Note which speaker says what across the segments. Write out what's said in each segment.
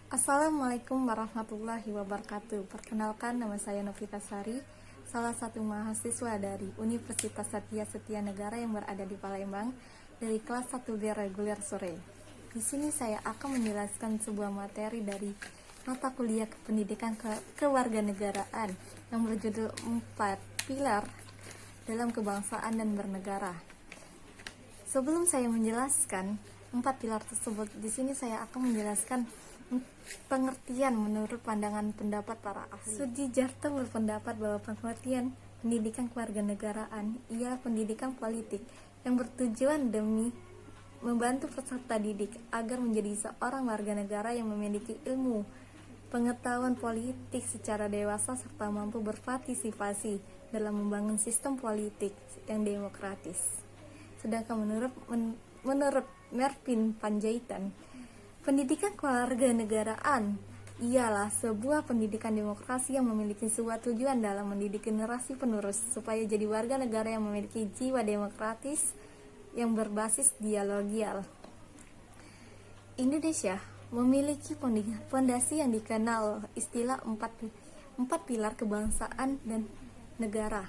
Speaker 1: Assalamualaikum warahmatullahi wabarakatuh. Perkenalkan, nama saya Novita Sari, salah satu mahasiswa dari Universitas Satya Setia Negara yang berada di Palembang dari kelas 1B reguler sore. Di sini saya akan menjelaskan sebuah materi dari mata kuliah Pendidikan Kewarganegaraan yang berjudul 4 Pilar dalam Kebangsaan dan Bernegara. Sebelum saya menjelaskan 4 pilar tersebut, di sini saya akan menjelaskan pengertian menurut pandangan pendapat para ahli. Sujijarto berpendapat bahwa pengertian pendidikan kewarganegaraan ialah pendidikan politik yang bertujuan demi membantu peserta didik agar menjadi seorang warga negara yang memiliki ilmu, pengetahuan politik secara dewasa serta mampu berpartisipasi dalam membangun sistem politik yang demokratis. Sedangkan menurut Mervin Panjaitan, pendidikan kewarganegaraan ialah sebuah pendidikan demokrasi yang memiliki sebuah tujuan dalam mendidik generasi penerus supaya jadi warga negara yang memiliki jiwa demokratis yang berbasis dialogial. Indonesia memiliki fondasi yang dikenal istilah empat pilar kebangsaan dan negara,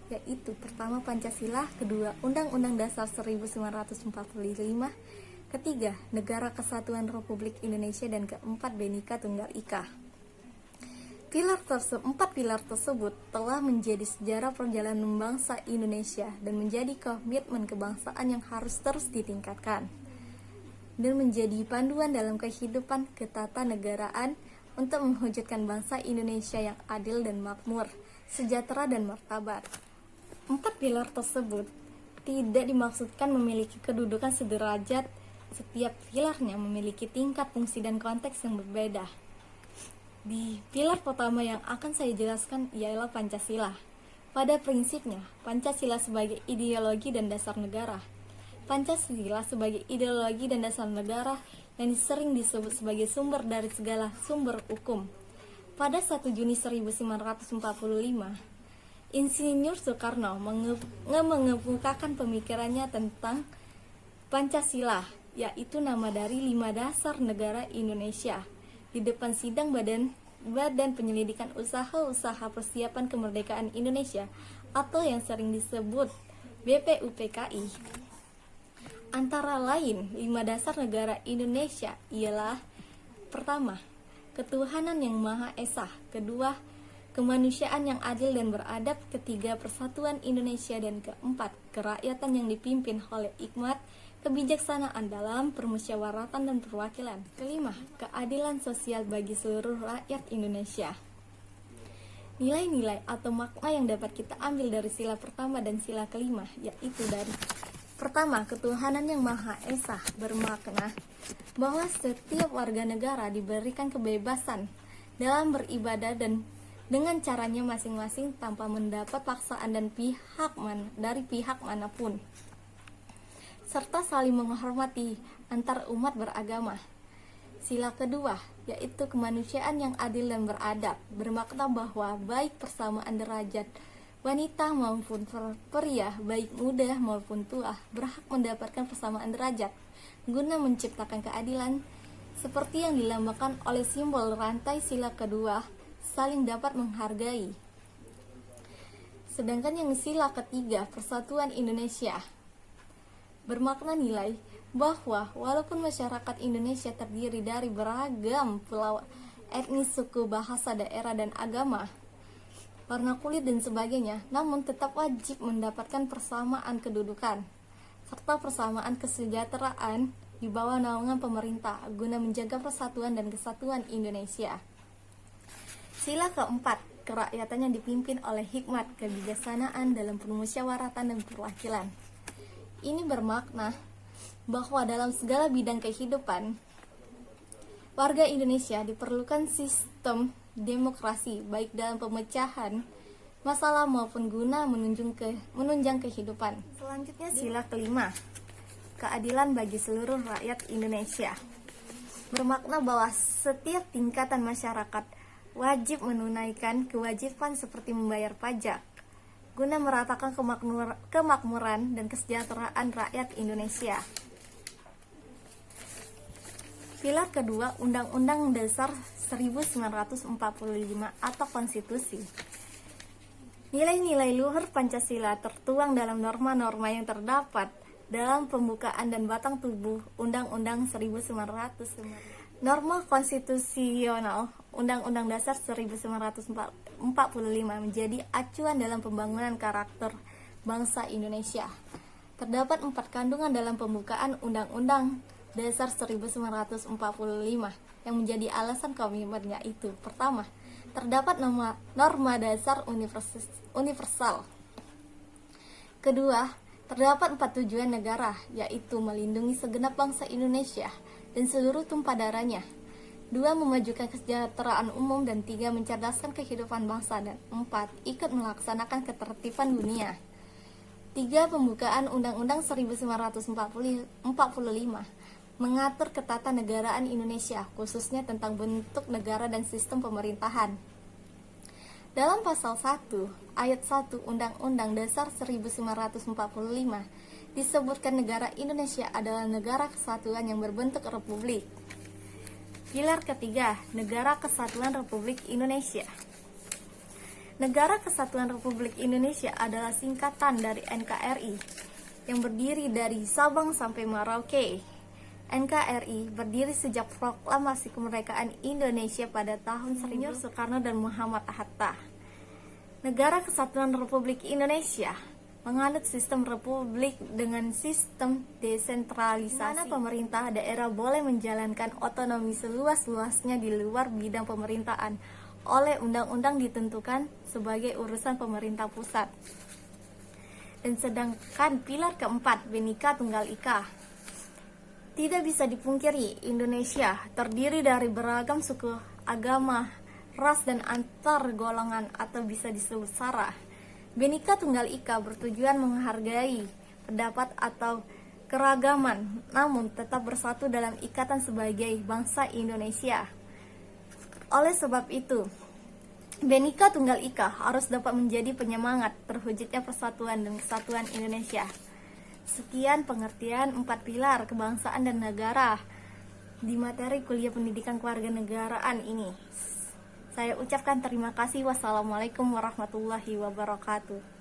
Speaker 1: yaitu pertama Pancasila, kedua Undang-Undang Dasar 1945, ketiga, Negara Kesatuan Republik Indonesia, dan keempat, Bhinneka Tunggal Ika. Empat pilar tersebut telah menjadi sejarah perjalanan bangsa Indonesia dan menjadi komitmen kebangsaan yang harus terus ditingkatkan dan menjadi panduan dalam kehidupan ketatanegaraan untuk mewujudkan bangsa Indonesia yang adil dan makmur, sejahtera dan martabat. Empat pilar tersebut tidak dimaksudkan memiliki kedudukan sederajat. Setiap pilarnya memiliki tingkat, fungsi, dan konteks yang berbeda. Di pilar pertama yang akan saya jelaskan ialah Pancasila. Pada prinsipnya, Pancasila sebagai ideologi dan dasar negara. Pancasila sebagai ideologi dan dasar negara yang sering disebut sebagai sumber dari segala sumber hukum. Pada 1 Juni 1945, Insinyur Soekarno mengemukakan pemikirannya tentang Pancasila, yaitu nama dari 5 dasar negara Indonesia, di depan sidang Badan Penyelidikan Usaha-Usaha Persiapan Kemerdekaan Indonesia atau yang sering disebut BPUPKI. Antara lain, 5 dasar negara Indonesia ialah: pertama, ketuhanan yang Maha Esa; kedua, kemanusiaan yang adil dan beradab; ketiga, persatuan Indonesia; dan keempat, kerakyatan yang dipimpin oleh hikmat, kebijaksanaan dalam permusyawaratan dan perwakilan; kelima, keadilan sosial bagi seluruh rakyat Indonesia. Nilai-nilai atau makna yang dapat kita ambil dari sila pertama dan sila kelima, yaitu dari pertama, ketuhanan yang Maha Esa bermakna bahwa setiap warga negara diberikan kebebasan dalam beribadah dan dengan caranya masing-masing tanpa mendapat paksaan dan dari pihak manapun, serta saling menghormati antar umat beragama. Sila kedua, yaitu kemanusiaan yang adil dan beradab, bermakna bahwa baik persamaan derajat wanita maupun pria, baik muda maupun tua, berhak mendapatkan persamaan derajat guna menciptakan keadilan seperti yang dilambangkan oleh simbol rantai sila kedua, saling dapat menghargai. Sedangkan yang sila ketiga, persatuan Indonesia, bermakna nilai bahwa walaupun masyarakat Indonesia terdiri dari beragam pulau, etnis, suku, bahasa, daerah, dan agama, warna kulit, dan sebagainya, namun tetap wajib mendapatkan persamaan kedudukan serta persamaan kesejahteraan di bawah naungan pemerintah guna menjaga persatuan dan kesatuan Indonesia. Sila keempat, kerakyatan yang dipimpin oleh hikmat, kebijaksanaan dalam permusyawaratan dan perwakilan. Ini bermakna bahwa dalam segala bidang kehidupan warga Indonesia diperlukan sistem demokrasi, baik dalam pemecahan masalah maupun guna menunjang kehidupan. Selanjutnya sila kelima, keadilan bagi seluruh rakyat Indonesia, bermakna bahwa setiap tingkatan masyarakat wajib menunaikan kewajiban seperti membayar pajak guna meratakan kemakmuran dan kesejahteraan rakyat Indonesia. Pilar kedua, Undang-Undang Dasar 1945 atau Konstitusi. Nilai-nilai luhur Pancasila tertuang dalam norma-norma yang terdapat dalam pembukaan dan batang tubuh Undang-Undang 1945. Norma konstitusional Undang-Undang Dasar 1945 menjadi acuan dalam pembangunan karakter bangsa Indonesia. Terdapat 4 kandungan dalam pembukaan Undang-Undang Dasar 1945 yang menjadi alasan komitmennya itu. Pertama, terdapat norma dasar universal. Kedua, terdapat 4 tujuan negara, yaitu melindungi segenap bangsa Indonesia dan seluruh tumpah darahnya. 2, memajukan kesejahteraan umum, dan 3, mencerdaskan kehidupan bangsa, dan 4, ikut melaksanakan ketertiban dunia. 3. Pembukaan Undang-Undang 1945 mengatur ketatanegaraan Indonesia, khususnya tentang bentuk negara dan sistem pemerintahan. Dalam pasal 1, ayat 1 Undang-Undang Dasar 1945 disebutkan negara Indonesia adalah negara kesatuan yang berbentuk republik. Pilar ketiga, Negara Kesatuan Republik Indonesia. Negara Kesatuan Republik Indonesia adalah singkatan dari NKRI yang berdiri dari Sabang sampai Merauke. NKRI berdiri sejak proklamasi kemerdekaan Indonesia pada tahun Insinyur Soekarno dan Muhammad Hatta. Negara Kesatuan Republik Indonesia menganut sistem republik dengan sistem desentralisasi, di mana pemerintah daerah boleh menjalankan otonomi seluas-luasnya di luar bidang pemerintahan oleh undang-undang ditentukan sebagai urusan pemerintah pusat. Dan sedangkan pilar keempat, Bhinneka Tunggal Ika. Tidak bisa dipungkiri, Indonesia terdiri dari beragam suku, agama, ras, dan antar golongan atau bisa disebut sara. Bhinneka Tunggal Ika bertujuan menghargai pendapat atau keragaman, namun tetap bersatu dalam ikatan sebagai bangsa Indonesia. Oleh sebab itu, Bhinneka Tunggal Ika harus dapat menjadi penyemangat terwujudnya persatuan dan kesatuan Indonesia. Sekian pengertian 4 pilar kebangsaan dan negara di materi kuliah pendidikan kewarganegaraan ini. Saya ucapkan terima kasih. Wassalamualaikum warahmatullahi wabarakatuh.